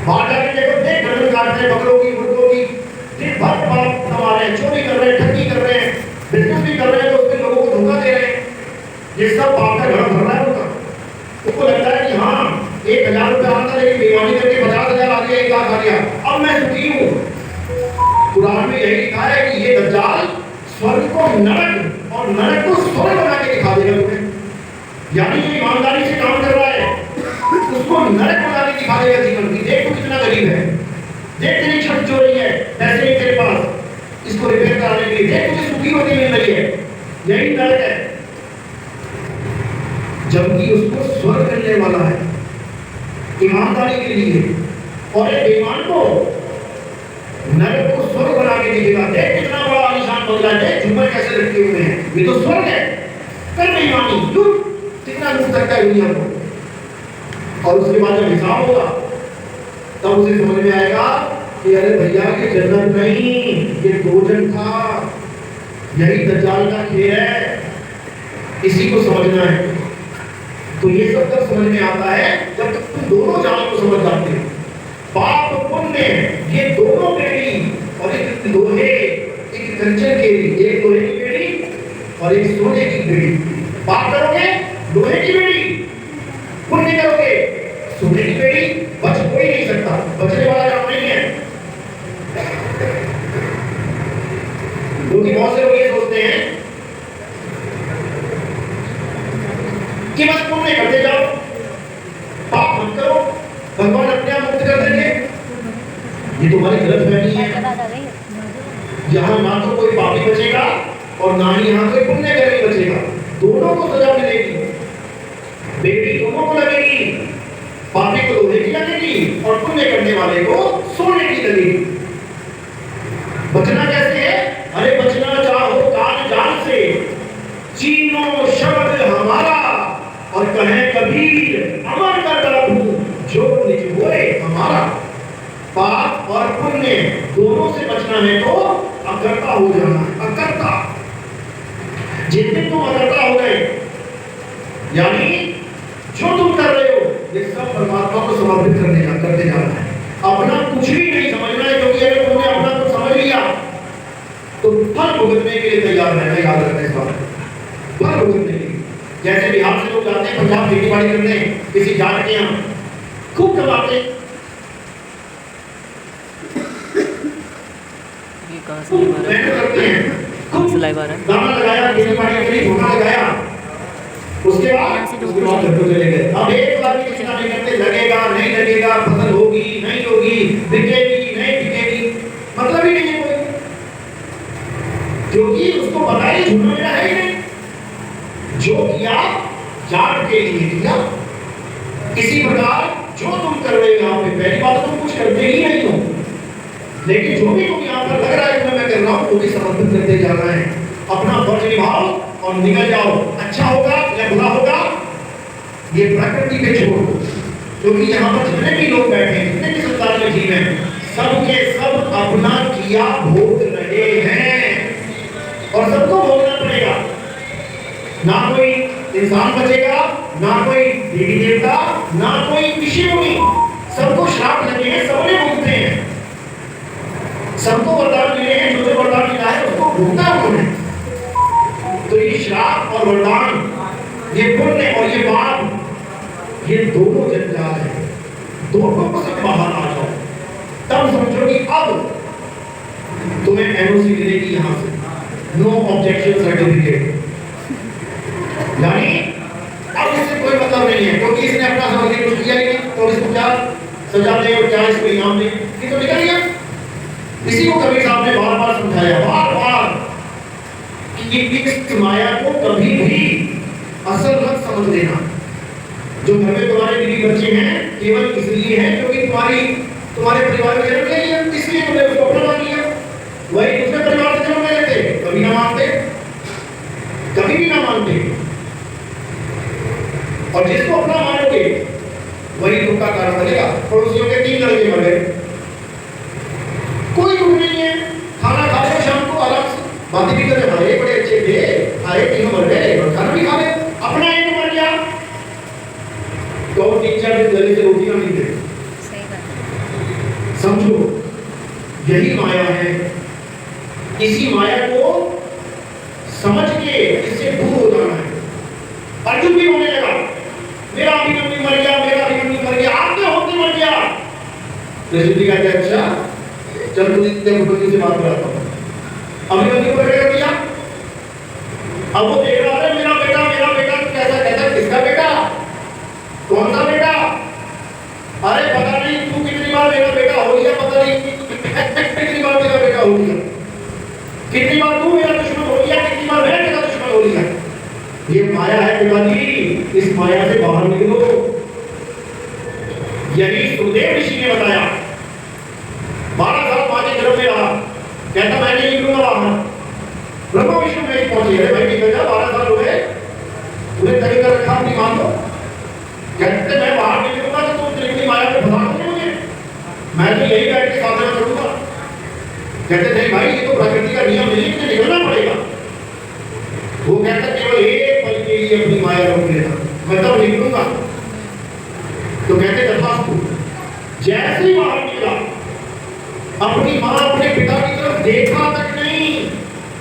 Speaker 1: बाहर जाके देखो, देख गणन काटते हैं बकरों की, मुर्गों की, दिन भर पाप कमा रहे हैं, चोरी कर रहे हैं, ठगी कर रहे हैं, बिजनेस भी कर रहे हैं, तो उसमें लोगों को धोखा दे रहे हैं। ये सब पाप का घर भर रहा है उनका। उसको लगता है कि हाँ 1000 रुपया आता, लेकिन बेईमानी करके 50,000 आ गया, 1 लाख आ गया, अब मैं सुखी हूँ। कुरान में यही लिखा है कि ये दज्जाल स्वर्ग को नरक और नरक को स्वर्ग बना के दिखा देगा तुम्हें। यानी जो ईमानदारी से काम कर रहा है उसको नरक बना के दिखा देगा जीवन की। देख तू कितना गरीब है, देख तेरी छत जो रही है पैसे नहीं तेरे पास इसको रिपेयर कराने के लिए, देख तुझे सूखी रोटी मिल रही है, यही दर्द है। जबकि उसको स्वर्ग मिलने वाला है ईमानदारी के लिए, और एक बेईमान को नरक को स्वर्ग बना के दिखेगा। देख कितना बड़ा आलीशान बंगला है, देख झूमर कैसे लटके हुए हैं, ये तो स्वर्ग है। कर बेईमानी लूट, कितना लूट सकता है दुनिया को। और उसके बाद जब हिसाब होगा तब उसे समझ में आएगा कि अरे भैया ये जन्नत नहीं, ये दोजख था, यही दज्जाल का खेल है, इसी को समझना है। तो ये सब तब समझ में आता है जब तक तुम दोनों जाल को समझ जाते हो। पाप पुण्य ये दोनों बेड़ी, और एक लोहे एक कंचन केरी, एक लोहे की बेड़ी और एक सोने की बेड़ी। पाप करोगे लोहे की बेड़ी, पुण्य करोगे सोने की बेड़ी, बच कोई नहीं सकता, बचने वाला काम नहीं है। क्योंकि बहुत से लोग ये सोचते हैं कि बस पुण्य करते जाओ, पाप मत करो, भगवान अपने आप मुक्त कर देंगे। ये तुम्हारी गलतफहमी है। यहाँ ना तो कोई पापी बचेगा और ना ही यहाँ कोई पुण्यकर्मी बचेगा, दोनों को सजा मिलेगी, बेटी दोनों को लगेगी, पापी को लोहे की लगेगी और पुण्य करने वाले को सोने की लगेगी। बचना कैसे है? अरे बचना चाहो कान जान से, चीनो शब्द हमारा, और कहे कबीर अमर कर डालू जो निज होए हमारा। पाप और पुण्य दोनों से बचना है तो अकर्ता हो जाना है, अकर्ता। जिस दिन तुम अकर्ता हो गए, यानी जो तुम कर रहे हो ये सब परमात्मा को समर्पित करते जाना है, अपना कुछ भी नहीं समझना है। क्योंकि अगर तुमने अपना कुछ समझ लिया तो फल भुगतने के लिए तैयार रहना, याद रखना इस बात को, फल भुगतने के लिए। जैसे बिहार से लोग जाते हैं पंजाब खेती बाड़ी करने, किसी जाट के यहाँ खूब कमाते, मेहनत करते हैं, खूब दाना लगाया, खेती बाड़ी के लिए झोंका लगाया, उसके बाद घर को चले गए। अब एक बार भी चिंता नहीं करते, लगेगा नहीं लगेगा, फसल होगी नहीं होगी, बिकेगी नहीं बिकेगी, मतलब ही नहीं है कोई, क्योंकि उसको बताइए झूठा मेरा है ही नहीं। जो किया जाट के लिए किया। इसी प्रकार जो तुम कर रहे हो यहाँ पे, पहली बात तुम कुछ करते ही नहीं हो, लेकिन जो भी तुम यहाँ पर लग रहा है मैं कर रहा हूँ, वो भी समर्पित करते जाना है। अपना फर्ज निभाओ और निकल जाओ। अच्छा होगा या बुरा होगा ये प्रकृति पे छोड़ो, क्योंकि यहाँ पर जितने भी लोग बैठे हैं, जितने भी संसार में जीव हैं, सब के सब अपना किया भोग रहे हैं और सबको भोगना पड़ेगा। ना कोई इंसान बचेगा, ना कोई देवी देवता, ना कोई ऋषि मुनि, सबको श्राप लगे हैं, सबने भोगते हैं। सबको वरदान मिले हैं, जो जो वरदान मिला है उसको भोगना है उन्होंने। तो ये श्राप और वरदान, ये पुण्य और ये पाप, ये दोनों जंजाल है, दोनों से बाहर आ जाओ, तब समझो कि अब तुम्हें एनओसी मिलेगी यहाँ से, नो ऑब्जेक्शन सर्टिफिकेट। यानी अब इससे कोई मतलब नहीं है, क्योंकि इसने अपना समझ के कुछ किया ही नहीं, तो इसको क्या सजा दे और क्या इसको इनाम दे, ये तो निकल गया। इसी को कबीर साहब ने बार बार समझाया, बार बार, कि इस माया को कभी भी असल मत समझ लेना। जो घर में तुम्हारे बीवी बच्चे हैं केवल इसलिए हैं क्योंकि तुम्हारे परिवार में जन्म ले लिया, इसलिए तुमने उसको अपना मान लिया। वही दूसरे परिवार से जन्म ले लेते, कभी ना मानते, कभी भी ना मानते। और जिसको अपना मानोगे वही दुख का कारण बनेगा। पड़ोसियों के 3 लड़के मर गए, कोई दुख नहीं है, खाना खा रहे शाम को आराम से, बातें भी कर रहे, हमारे बड़े अच्छे थे, आए 3 मर गए और खाना भी खा रहे, अपना एक मर गया तो 3-4 दिन गले से रोटी ना मिलते। समझो यही माया है। इसी माया को समझ के इससे दूर हो जाना है। अर्जुन भी होने लगा, मेरा अभिमन्यु मर गया, मेरा अभिमन्यु मर गया, आपके होते मर गया। कृष्ण जी कहते हैं अच्छा चल तुझे से बात कराता हूँ। अभिमन्यु को बेटा दिया, अब वो देख रहा है मेरा बेटा तो कैसा कहता, किसका बेटा, कौन सा बेटा, अरे पता नहीं तू कितनी बार मेरा बेटा हो लिया, पता नहीं कितनी बार मेरा बेटा हो लिया, कितनी बार तू मेरा दुश्मन हो लिया, कितनी बार मैं तेरा दुश्मन हो लिया। ये माया है पिताजी, इस माया से बाहर निकलो। यही सुखदेव ऋषि ने बताया। 12 साल मां के गर्भ में रहा, कहता मैं नहीं निकलूंगा बाहर। ब्रह्मा विष्णु में पहुंचे, अरे भाई निकल जा, 12 साल हो गए, उन्हें तरीका रखा अपनी मां को। कहते मैं बाहर निकलूंगा तो तुम त्रिगुणी माया में फंसा दोगे मुझे, मैं तो यही बैठ के साधना करूंगा। कहते नहीं भाई, ये तो प्रकृति का नियम नहीं, मुझे निकलना पड़ेगा। वो कहता केवल एक पल के लिए अपनी माया रोक लेना, मैं तब निकलूंगा। तो कहते तथास्तु। जैसे ही बाहर निकला, अपनी मां अपने पिता की तरफ देखा तक नहीं,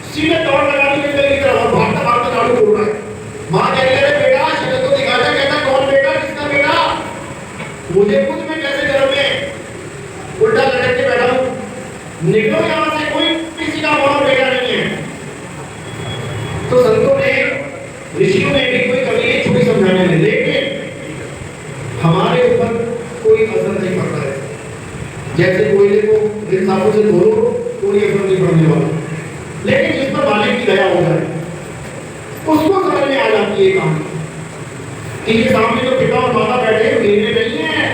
Speaker 1: सीधे दौड़ लगा दी जंगल की तरफ और भागता भागता झाड़ू तोड़ रहा है। मां कह रही है बेटा शक्ल तो दिखा जा। कहता कौन बेटा, किसका बेटा, मुझे खुद में कैसे गर्भ में उल्टा लटक के बैठा हूं, निकलो यहां से, कोई किसी का वहां बेटा नहीं है। तो संतों ने, ऋषियों ने भी कोई कमी नहीं छोड़ी समझाने में, लेकिन हमारे ऊपर कोई असर नहीं पड़ता है। जैसे कोयले को इन साबुन से धो लो, कोई असर नहीं पड़ने वाला, लेकिन जिस पर मालिक की दया हो जाए उसको समझ में आ जाती है कहानी कि ये सामने जो पिता और माता बैठे हैं मेरे नहीं है।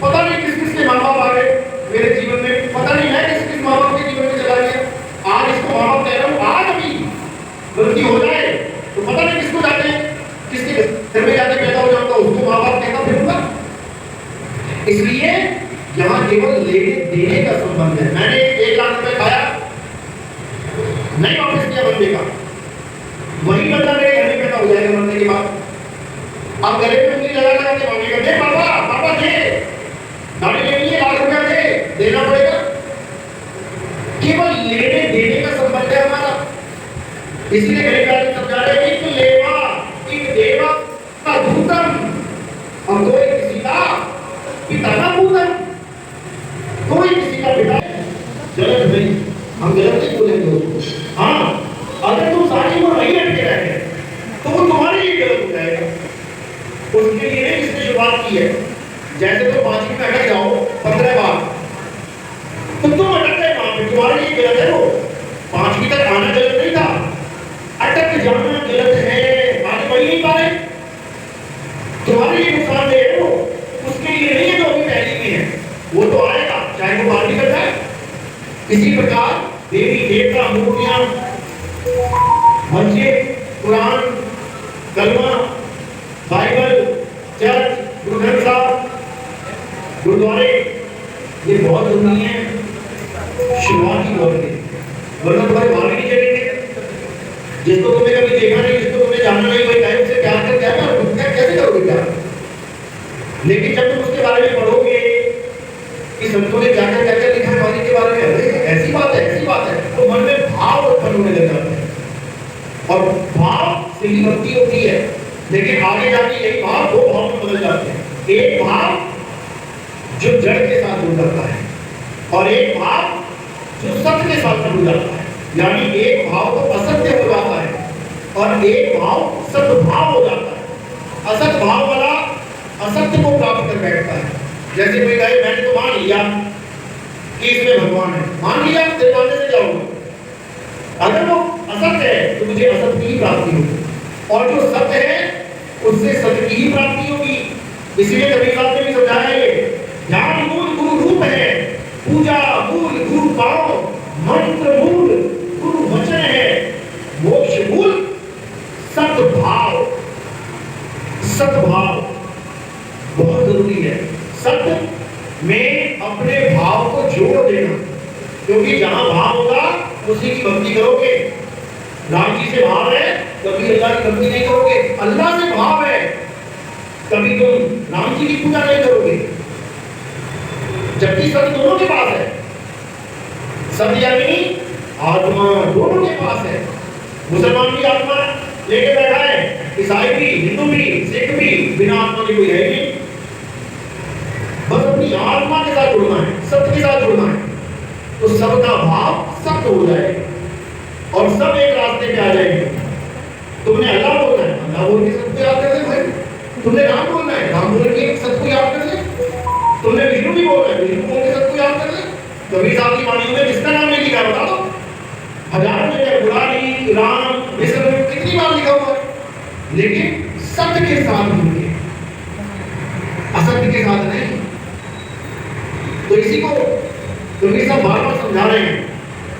Speaker 1: पता नहीं किस किस के माँ बाप आ गए मेरे जीवन में, पता नहीं है किस किस माँ बाप के जीवन में चला गया। आज इसको माँ बाप कह रहा हूँ, आज अभी गलती हो जाए तो पता नहीं किसको जाते हैं, किसके घर में जाके पैदा हो जाता, उसको माँ बाप कहता फिरूंगा। इसलिए यहाँ केवल लेने देने का संबंध है। मैंने 1 लाख रुपए खाया, नहीं वापस किया बंदे का, वही बंदा मेरे घर में पैदा हो जाएगा मरने के बाद। अब गले में उंगली लगा लगा के मांगेगा, दे पापा, पापा दे, गाड़ी लेनी है, 1 लाख रुपया दे, देना पड़ेगा। केवल लेने देने का संबंध है हमारा। इसलिए गरीब आदमी समझा रहे हैं कि लेवा एक देवा का दूतम, और कोई किसी का पिता का पूतन, कोई किसी का पिता गलत नहीं, हम गलत नहीं बोलेंगे उसको। हाँ, अगर तुम सारी को नहीं हटके रहे तो वो तुम्हारे लिए गलत हो जाएगा। उसके लिए इसने शुरुआत की है। जैसे तो 5वीं में अटक जाओ 15 बार, तो तुम अटक गए वहां पे, तुम्हारे लिए गलत है वो। 5वीं तक आना गलत नहीं था, अटक जाना गलत है, आगे बढ़ नहीं पा रहे, तुम्हारे लिए नुकसानदेह है वो, उसके लिए नहीं है जो अभी पहली में है, वो तो आएगा चाहे वो बात भी कर जाए। इसी प्रकार देवी देवता, मूर्तियां, मस्जिद, कुरान, कलमा, बाइबल, चर्च, गुरु ग्रंथ साहब, गुरुद्वारे, ये बहुत जरूरी है शुरुआती दौर के, वरना तुम्हारे भाग नहीं चलेंगे। जिसको तुमने कभी देखा नहीं, जिसको तुमने जाना नहीं, वही टाइम से प्यार कर जाएगा, तुम कैसे करोगे प्यार। लेकिन जब तुम उसके बारे में पढ़ोगे कि संतों ने क्या क्या लिखा है मालिक के बारे में, अरे ऐसी बात है, ऐसी बात है, तो मन में भाव उत्पन्न होने लग जाते हैं, और भाव से ही भक्ति होती है। लेकिन आगे जाके यही भाव 2 भाव में बदल जाते हैं। एक भाव जो जड़ के साथ जुड़ जाता है, और एक भाव जो सत्य के साथ जुड़ जाता है। यानी एक भाव तो असत्य हो जाता है और एक भाव सद्भाव हो जाता है। असत भाव वाला असत्य को प्राप्त कर बैठता है। जैसे कोई कहे मैंने तो मान लिया कि इसमें भगवान है, मान लिया, फिर मानने से जाऊंगा। अगर वो असत्य है तो मुझे असत्य की ही प्राप्ति होगी, और जो सत्य है उससे सत्य की ही प्राप्ति होगी। इसीलिए कबीर साहब ने भी समझाया ये, ज्ञान मूल गुरु रूप है, पूजा मूल गुरु पाओ, मंत्र मूल गुरु वचन है, मोक्ष मूल सद्भाव। सद्भाव बहुत जरूरी है। सत्य में अपने भाव को जोड़ देना, क्योंकि जहां भाव होगा उसी की भक्ति करोगे। राम जी से भाव है, कभी अल्लाह की भक्ति नहीं करोगे। अल्लाह से भाव है, कभी तुम राम जी की पूजा नहीं करोगे। जबकि सत्य दोनों के पास है, सत्य यानी आत्मा दोनों के पास है। मुसलमान भी आत्मा लेके बैठा है, ईसाई भी, हिंदू भी, सिख भी, बिना आत्मा के कोई है ही नहीं। बस अपनी आत्मा के साथ जुड़ना है, सत्य के साथ जुड़ना है, तो सबका भाव सत्य हो जाएगा और सब एक रास्ते पे आ जाएंगे। तुमने अल्लाह बोलना है, अल्लाह बोल के सबको याद कर ले भाई। तुमने राम बोलना है, राम बोल के सबको याद कर ले। तुमने विष्णु भी बोला है, विष्णु बोल के सबको याद कर ले। कबीर साहब की वाणी में जिसका नाम नहीं लिखा बता दो। हजारों जगह मुरारी, राम, विष्णु कितनी बार लिखा हुआ है, लेकिन सत्य के साथ होंगे, असत्य के साथ नहीं। तो इसी को कबीर साहब बार बार समझा रहे हैं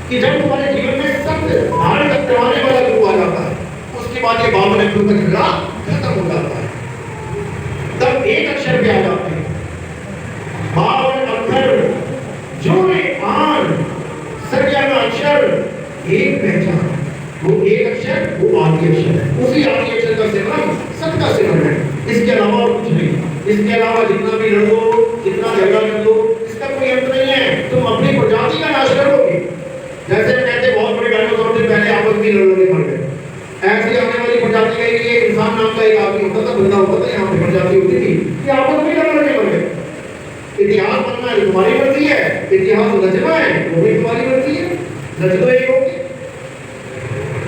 Speaker 1: कि जब तुम्हारे जीवन में सत्य धारण करवाने वाला गुरु आ जाता है, उसके बाद ये 52 अक्षरों का झगड़ा खत्म हो जाता है। तब एक अक्षर पे आ जाते हैं, 52 अक्षर जोड़े आन सत्याना अक्षर एक पहचान। वो एक अक्षर वो आदि अक्षर है, उसी आदि अक्षर का सिमरन सत्य का सिमरन है। इसके अलावा और कुछ नहीं। इसके अलावा जितना भी लड़ो, जितना झगड़ा कर लो, इसका कोई अंत नहीं है। तुम अपनी प्रजाति का नाश करोगे। जैसे कहते बहुत बड़े डायनासोर थे, पहले आपस में लड़ने मर गए। ऐसी आने वाली प्रजाति का एक इंसान नाम का एक आदमी होता था, बंदा होता था, यहाँ पे प्रजाति होती थी कि आपस में लड़ने मर गए। इतिहास बनना है तुम्हारी मर्जी है, इतिहास रचना है वो भी तुम्हारी मर्जी है, रच दो एक होगी।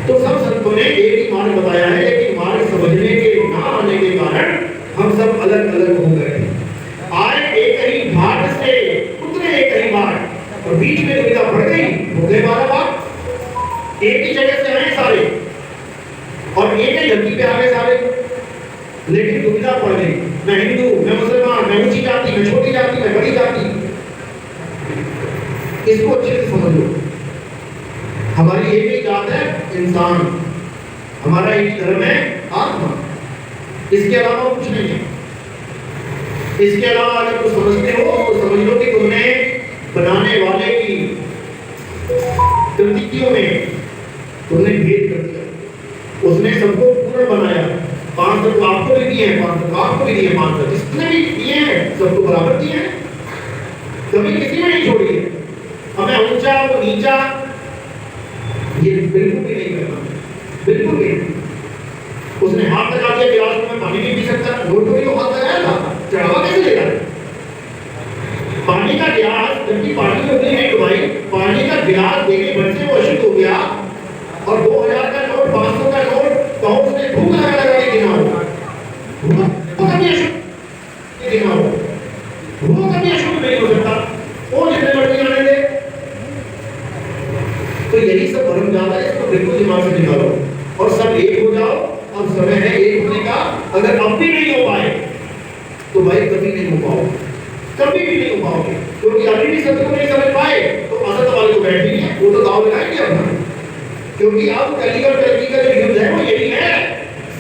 Speaker 1: तो सब संतों ने एक ही मार्ग बताया है, लेकिन मार्ग समझने के ना आने के कारण हम सब अलग अलग हो गए। आए एक ही घाट से, उतरे एक ही बार, और बीच में दुविधा बढ़ गई, हो गए 12 बार। एक ही जगह से आए सारे और एक ही धरती पे आ गए सारे, लेकिन दुविधा पड़ गई। मैं हिंदू, मैं मुसलमान, मैं ऊंची जाति, मैं छोटी जाति, मैं बड़ी जाति। इसको अच्छे से समझ लो। हमारी एक ही जात है इंसान, हमारा एक धर्म है आत्मा, इसके अलावा कुछ नहीं है। इसके अलावा अगर तुम समझते हो तो समझ लो कि तुमने बनाने वाले की कृतियों में तुमने भेद कर दिया। उसने सबको पूर्ण बनाया, 5 तत्व आपको भी दिए हैं, 5 तत्व आपको भी दिए हैं, 5 तत्व जिसने भी दिए हैं सबको बराबर दिए हैं, कभी किसी में नहीं छोड़ी है। हमें ऊंचा वो नीचा ये बिल्कुल भी नहीं करना, बिल्कुल भी नहीं। उसने हाथ लगा दिया गिलास में, मैं पानी नहीं पी सकता, नोट भी तो हाथ लगाया था, चढ़ावा कैसे लेगा? पानी का गिलास, जबकि पानी होती है भाई, पानी का गिलास देने भर से वो अशुद्ध हो गया, और 2000 का नोट, 500 का नोट, तो उसने भूख लगा के गिना होगा, वो कभी अशुद्ध गिना होगा, वो कभी अशुद्ध नहीं हो सकता, वो जितने मर्जी आने दे। तो यही सब भ्रम ज्यादा है, इसको बिल्कुल दिमाग से निकालो और सब एक हो जाओ। अब समय है एक होने का। अगर अब भी नहीं हो पाए तो भाई कभी नहीं हो पाओगे, कभी भी नहीं हो पाओगे, क्योंकि अभी भी सत्य को नहीं समझ पाए तो असत वाले को बैठ ही है, वो तो दाव लगाएंगे अपना। क्योंकि अब कली और कलकी का जो युद्ध है वो यही है,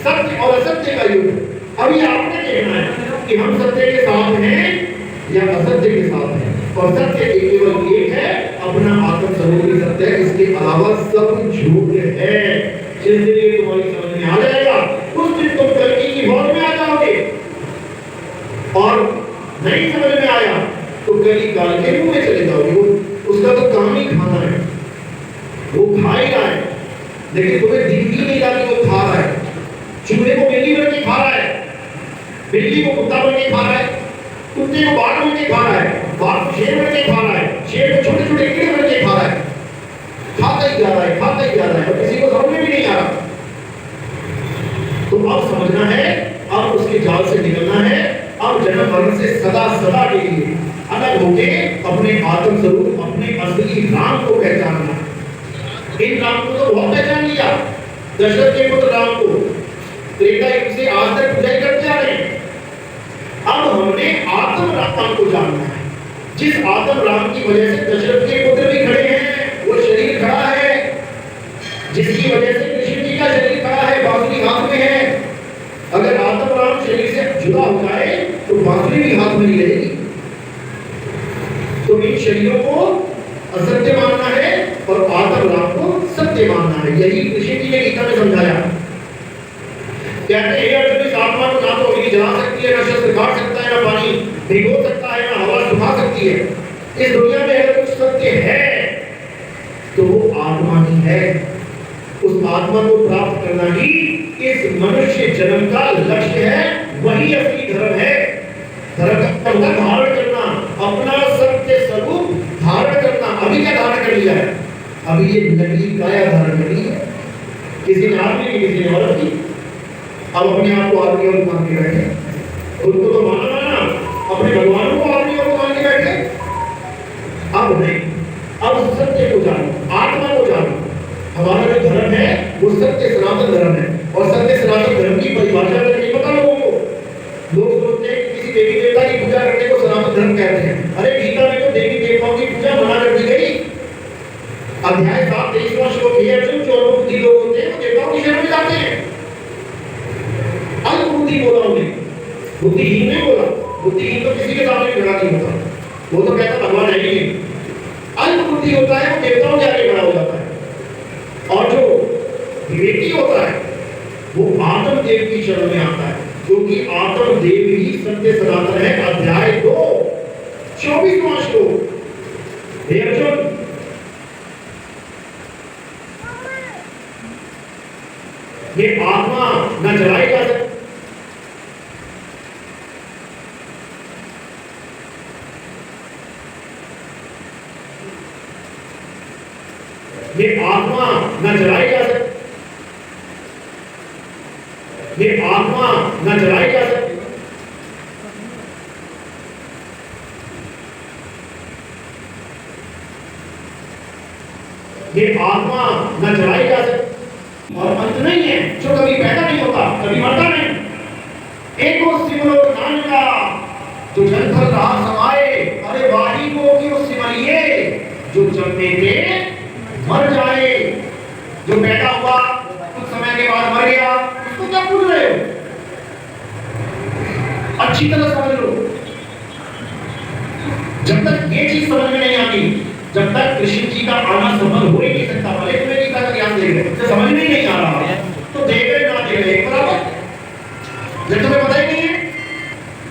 Speaker 1: सत्य और असत्य का युद्ध। अभी आपने देखना है कि हम सत्य के साथ हैं या असत्य के साथ हैं, और सत्य केवल एक है, अपना आत्म स्वरूप ही सत्य है, इसके अलावा सब झूठ है। जिस दिन ये तुम्हारी समझ में आ जाएगा उस दिन तुम कलकी की मौत में आ जाओगे, और नहीं समझ में आया तो कली काल के मुंह में चले जाओगे। वो उसका तो काम ही खाना है, वो खा ही रहा है, लेकिन तुम्हें दिख ही नहीं रहा कि वो खा रहा है। चूहे को बिल्ली बन के खा रहा है, बिल्ली को कुत्ता बन के खा रहा है, कुत्ते को बाघ बन के खा रहा है, बाघ को शेर बन के खा रहा है, शेर को छोटे छोटे कीड़े बन के खा रहा है। खाता ही जा रहा है, खाता ही जा रहा है, और किसी को समझ में भी नहीं आ रहा। तो अब समझना है, अब उसके जाल से निकलना है, अब जन्म मरण से सदा सदा के लिए अलग होके अपने आत्म स्वरूप, अपने असली राम को पहचानना। इन राम को तो बहुत पहचान लिया, दशरथ के पुत्र राम को त्रेता युग से आज तक पूजा करते आ रहे हैं। अब हमने आत्म राम को जानना है, जिस आत्म राम की वजह से दशरथ के पुत्र भी खड़े हैं, वो शरीर खड़ा है, जिसकी वजह से कृष्ण जी का शरीर खड़ा है, बांसुरी हाथ में है। अगर आत्म राम शरीर से जुदा हो जाए तो बांसुरी भी हाथ में नहीं रहेगी। तो इन शरीरों को असत्य मानना है और आत्म राम को सत्य मानना है। यही कृष्ण जी ने गीता में समझाया। कहते हैं अर्जुन, इस आत्मा को ना तो अग्नि जला सकती है, ना शस्त्र काट सकता है, ना पानी भिगो सकता है, ना हवा सुखा सकती है। इस दुनिया में अगर कुछ सत्य है तो वो आत्मा ही है। उस आत्मा को प्राप्त करना ही इस मनुष्य जन्म का लक्ष्य है, वही असली धर्म है। धर्म का मतलब धारण करना, अपना सत्य स्वरूप धारण करना। अभी क्या धारण कर लिया है? अभी ये नकली काया धारण कर ली है, किसी ने आदमी की, किसी ने औरत की। अब अपने आप को आदमी और मान के बैठे, खुद को तो माना, अपने भगवान को आदमी और बैठ गए? अब नहीं, अब सत्य को जानो, आत्मा को जानो। हमारा जो धर्म है वो सत्य सनातन धर्म है, और सत्य सनातन धर्म की परिभाषा अगर नहीं पता लोगों को, लोग सोचते हैं कि किसी देवी देवता की पूजा करने को सनातन धर्म कहते हैं। अरे गीता में तो देवी देवताओं की पूजा मना कर दी गई। अध्याय 7 23वां श्लोक है, जो बुद्धि लोग होते हैं वो देवताओं की शरण में जाते हैं। अल्पबुद्धि बोला उन्हें, बुद्धिहीन नहीं बोला। बुद्धिहीन तो किसी के सामने खड़ा नहीं होता, वो तो कहता भगवान है ही नहीं। अल्पबुद्धि होता है वो देवताओं के आगे खड़ा हो जाता है, और जो विवेकी होता है वो आत्म देव की शरण में आता है, क्योंकि आत्म देव ही सत्य सनातन है। अध्याय 2 24वां श्लोक, हे अर्जुन, ये आत्मा न जलाई जा सकती, ये आत्मा न जलाई जा सकती, ये आत्मा न जलाई जा सकती, ये आत्मा न जलाई जा सकती, और अंत नहीं है, जो कभी पैदा नहीं होता, कभी मरता नहीं। एको सिमरो नानका जो जंतर रहा समाए, अरे वाही को क्यों सिमरिए जो जन्मे के मर जाए। जो पैदा हुआ कुछ समय के बाद मर गया, उसको क्या पूछ रहे हो? अच्छी तरह समझ लो। जब तक ये चीज समझ में नहीं आती, जब तक कृष्ण जी का आना संभव हो ही नहीं सकता। भले तुम्हें गीता का ज्ञान दे रहे, तो समझ में ही नहीं आ रहा तो दे रहे ना दे रहे बराबर। जब तुम्हें पता ही नहीं है,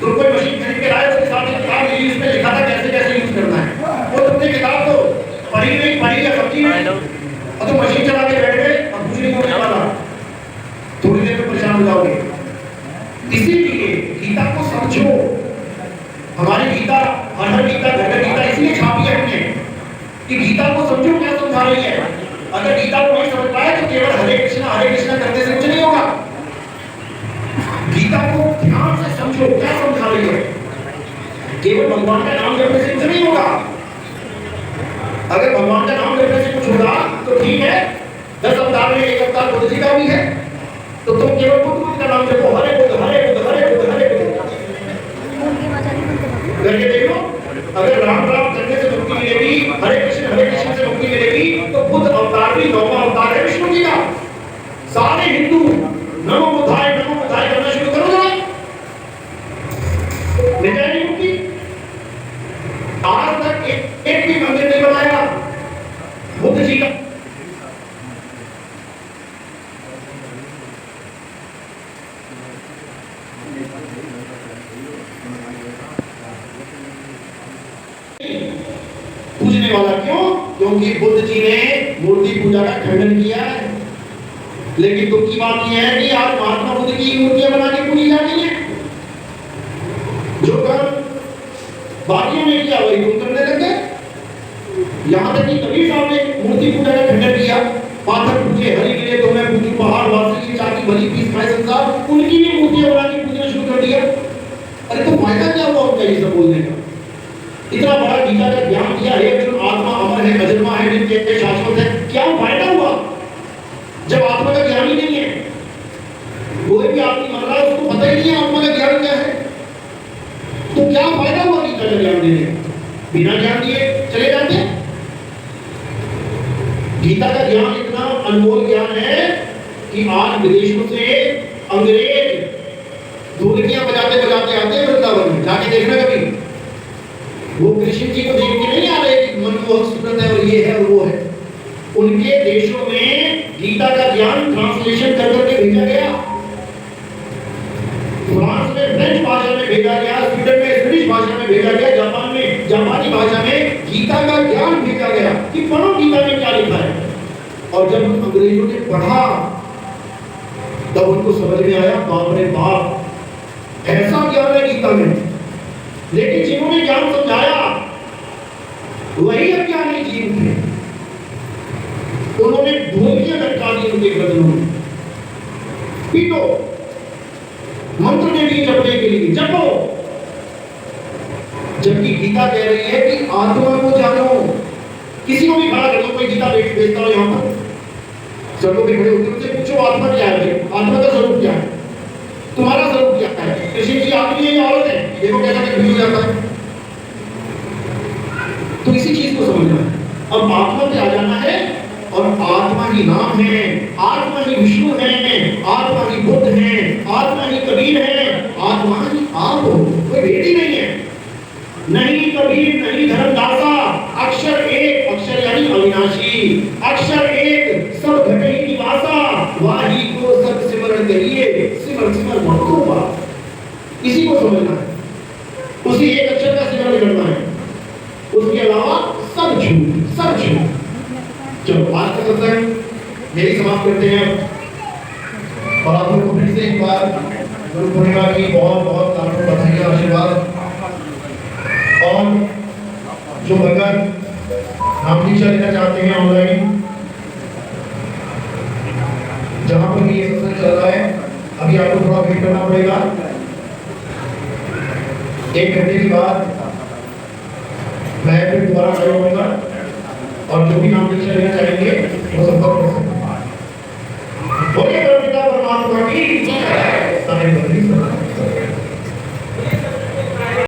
Speaker 1: तुम कोई मशीन खरीद के लाए, उसके साथ किताब मिली, उसमें लिखा था कैसे कैसे यूज करना है, वो तुमने किताब तो पढ़ी नहीं, पढ़ी या समझी नहीं, और तुम मशीन चला के बैठ गए और कुछ नहीं होने वाला, थोड़ी देर में परेशान हो जाओगे। इसीलिए गीता को समझो। हमारी गीता, हर गीता, घर गीता इसलिए छापी है हमने कि गीता को समझो क्या समझा रही है। अगर गीता को नहीं समझ पाए तो केवल हरे कृष्णा करने से कुछ नहीं होगा। गीता को ध्यान से समझो क्या समझा रही है। केवल भगवान का नाम जपने से कुछ नहीं होगा। अगर भगवान का नाम जपने से कुछ होगा तो ठीक है, 10 अवतार में एक अवतार बुद्ध जी का भी है, तो तुम केवल बुद्ध का नाम जपो, हरे बुद्ध हरे बुद्ध हरे बुद्ध हरे बुद्ध करके देख लो। अगर राम राम करने से मुक्ति मिलेगी, हरे कृष्ण से मुक्ति मिलेगी, तो बुद्ध अवतार भी 9वां अवतार है विष्णु जी का। सारे हिंदू नमो बुद्धाय करना शुरू करो जरा, मिल जाएगी मुक्ति। आज तक एक भी मंदिर नहीं बनाया बुद्ध जी का। पूजने वाला क्यों? क्योंकि बुद्ध जी ने मूर्ति पूजा का खंडन किया है। लेकिन दुख की बात यह है कि आज महात्मा बुद्ध की मूर्तियां बना के पूजी जाती हैं। जो कर्म बाकियों ने किया वही तुम करने लगे। यहाँ तक कि कबीर साहब ने मूर्ति पूजा का खंडन किया। पाथर पूजे हरि मिले तो मैं पूजूं पहाड़, वासुकी चाकी भली पीस खाए संसार, उनकी भी मूर्तियां बना के पूजना शुरू कर दिया। अरे तो फायदा क्या हुआ उनका ये सब बोलने का? इतना बड़ा गीता का ज्ञान दिया है, जो आत्मा अमर है, अजन्मा है, नित्य शाश्वत है, क्या फायदा हुआ जब आत्मा का ज्ञान ही नहीं है? कोई भी आदमी मर रहा है, उसको पता ही नहीं है आत्मा का ज्ञान क्या है, तो क्या फायदा हुआ गीता का ज्ञान देने? बिना ज्ञान दिए चले जाते। गीता का ज्ञान इतना अनमोल ज्ञान है कि आज विदेशों से अंग्रेज ढोलकियां बजाते बजाते आते हैं वृंदावन में। जाके देखना कभी, वो कृष्ण जी को देख के नहीं आ रहे कि मनमोहक सुंदर है और ये है और वो है। उनके देशों में गीता का ज्ञान ट्रांसलेशन कर करके भेजा गया। फ्रांस में फ्रेंच भाषा में भेजा गया, स्वीडन में स्वीडिश भाषा में भेजा गया, जापान में जापानी भाषा में गीता का ज्ञान भेजा गया कि पढ़ो गीता में क्या लिखा है। और जब अंग्रेजों ने पढ़ा तब उनको समझ में आया, बाप रे बाप, ऐसा ज्ञान है गीता में। लेकिन जिन्होंने ज्ञान समझाया वही अज्ञानी जीव थे। उन्होंने ढोलकियां लटका दी उनके गर्दनों में। पीटो, मंत्र दे दिए जपने के लिए, जपो। जबकि गीता कह रही है कि आत्मा को जानो। किसी को भी खड़ा कर दो, कोई गीता बेचता हो यहाँ पर, सड़कों पे खड़े होकर उनसे पूछो आत्मा क्या है, आत्मा का स्वरूप क्या है, तुम्हारा स्वरूप क्या है। कृष्ण जी आदमी है या औरत है, देखो कैसा कंफ्यूज हो जाता है। तो इसी चीज को समझना है। अब आत्मा पे आ जाना है, और आत्मा ही नाम है, आत्मा ही विष्णु है, आत्मा ही बुद्ध है, आत्मा ही कबीर है, आत्मा ही आप हो, कोई भेद ही नहीं है। नहीं कबीर नहीं धर्मदासा, अक्षर एक, अक्षर यानी अविनाशी, अक्षर एक, सब घटे ही निवासा, वाही को सब सिमरण करिए, सिमर सिमर महत्व पा। इसी को समझना है, उसी एक अक्षर का सिमरण करना है, उसके अलावा सब झूठ, सब झूठ। चलो आज का सत्संग यही समाप्त करते हैं। और आप लोगों को फिर से एक बार गुरु पूर्णिमा की बहुत बहुत आपको बधाई और आशीर्वाद। और जो भगत नाम दीक्षा लेना चाहते हैं ऑनलाइन, जहां पर भी ये सत्संग चल रहा है, अभी आपको थोड़ा वेट करना पड़ेगा। 1 घंटे के बाद मैं फिर दोबारा खड़ा होऊंगा, और जो भी नाम दीक्षा लेना चाहेंगे वो संपर्क कर सकते हैं। बोलिए परम पिता परमात्मा की जय।